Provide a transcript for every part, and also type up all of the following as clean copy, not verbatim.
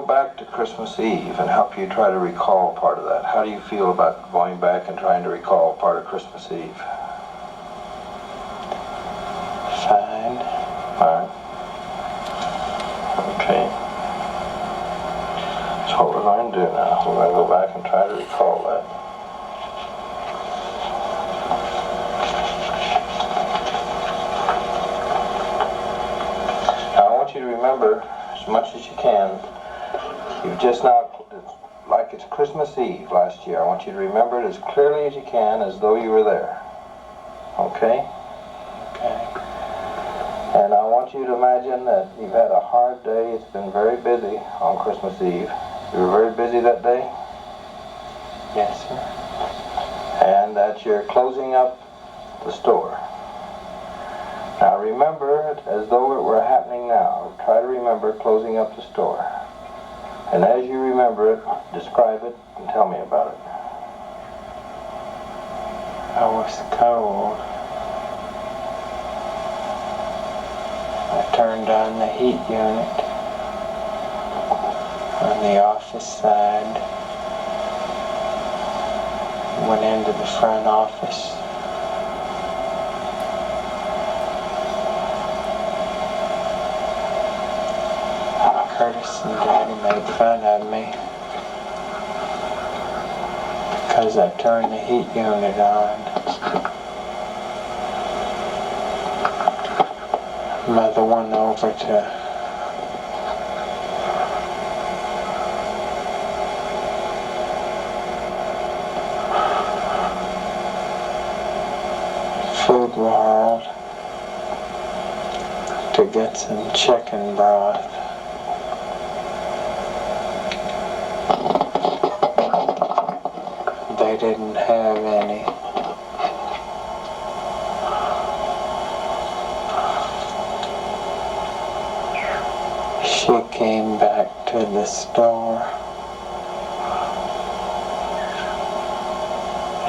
go back to Christmas Eve and help you try to recall part of that. How do you feel about going back and trying to recall part of Christmas Eve? Fine. Alright. Okay. That's what we're going to do now. We're going to go back and try to recall that. Now I want you to remember as much as you can. You've just now, like it's Christmas Eve last year, I want you to remember it as clearly as you can, as though you were there. Okay? Okay. And I want you to imagine that you've had a hard day. It's been very busy on Christmas Eve. You were very busy that day? Yes, sir. And that you're closing up the store. Now remember it as though it were happening now. Try to remember closing up the store. And as you remember it, describe it and tell me about it. I was cold. I turned on the heat unit on the office side. Went into the front office. Curtis and Daddy made fun of me because I turned the heat unit on. Mother went over to Food World to get some chicken broth. They didn't have any. She came back to the store.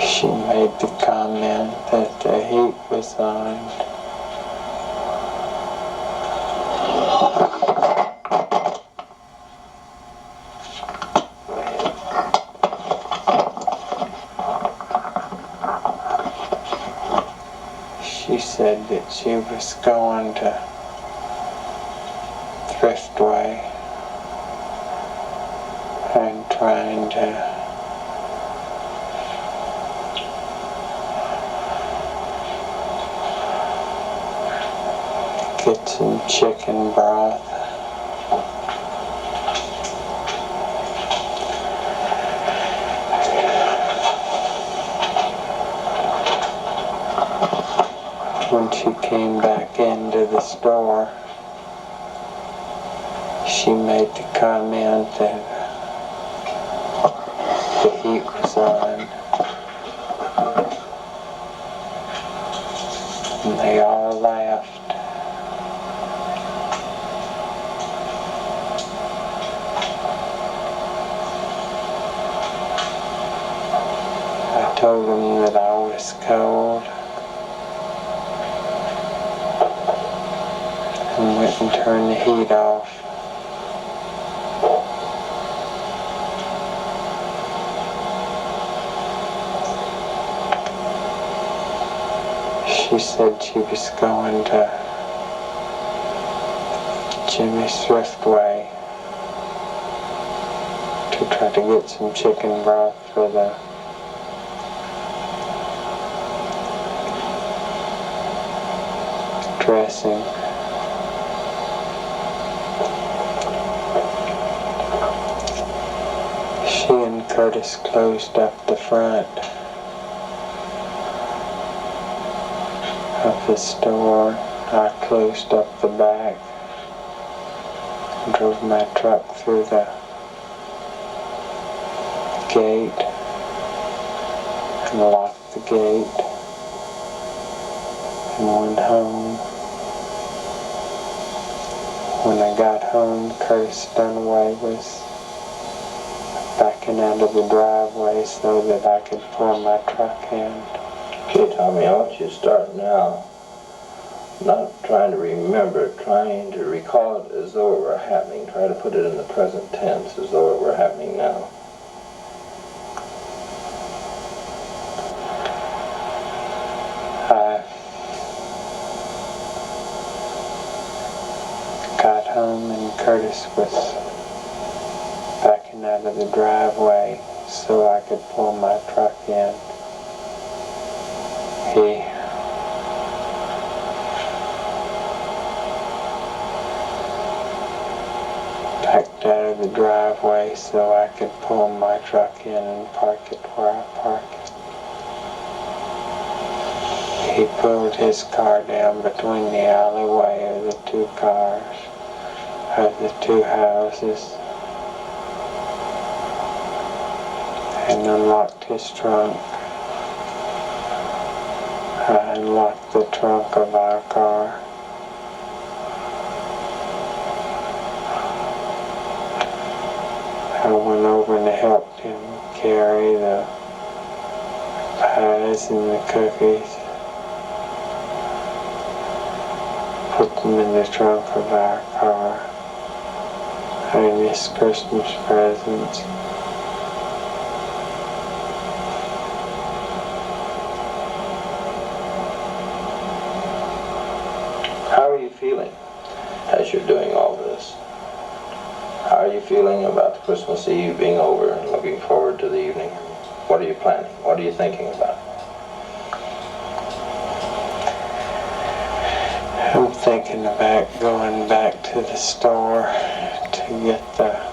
She made the comment that the heat was on. She said that she was going to Thriftway and trying to get some chicken broth. When she came back into the store, she made the comment that the heat was on. And they all laughed. I told them that I was cold. And went and turned the heat off. She said she was going to Jimmy's Thriftway to try to get some chicken broth for the dressing. She and Curtis closed up the front of the store. I closed up the back and drove my truck through the gate and locked the gate and went home. When I got home, Curtis Dunaway was backing out of the driveway so that I could pull my truck in. Okay, Tommy, I want you to start now Not trying to remember, trying to recall it as though it were happening. Try to put it in the present tense as though it were happening now. I got home and Curtis was backing out of the driveway so I could pull my truck in. He backed out of the driveway so I could pull my truck in and park it where I park it. He pulled his car down between the alleyway of the two cars, of the two houses, and unlocked his trunk. I unlocked the trunk of our car. I went over and helped him carry the pies and the cookies. Put them in the trunk of our car. And his Christmas presents. How are you feeling as you're doing all this? How are you feeling about the Christmas Eve being over and looking forward to the evening? What are you planning? What are you thinking about? I'm thinking about going back to the store to get the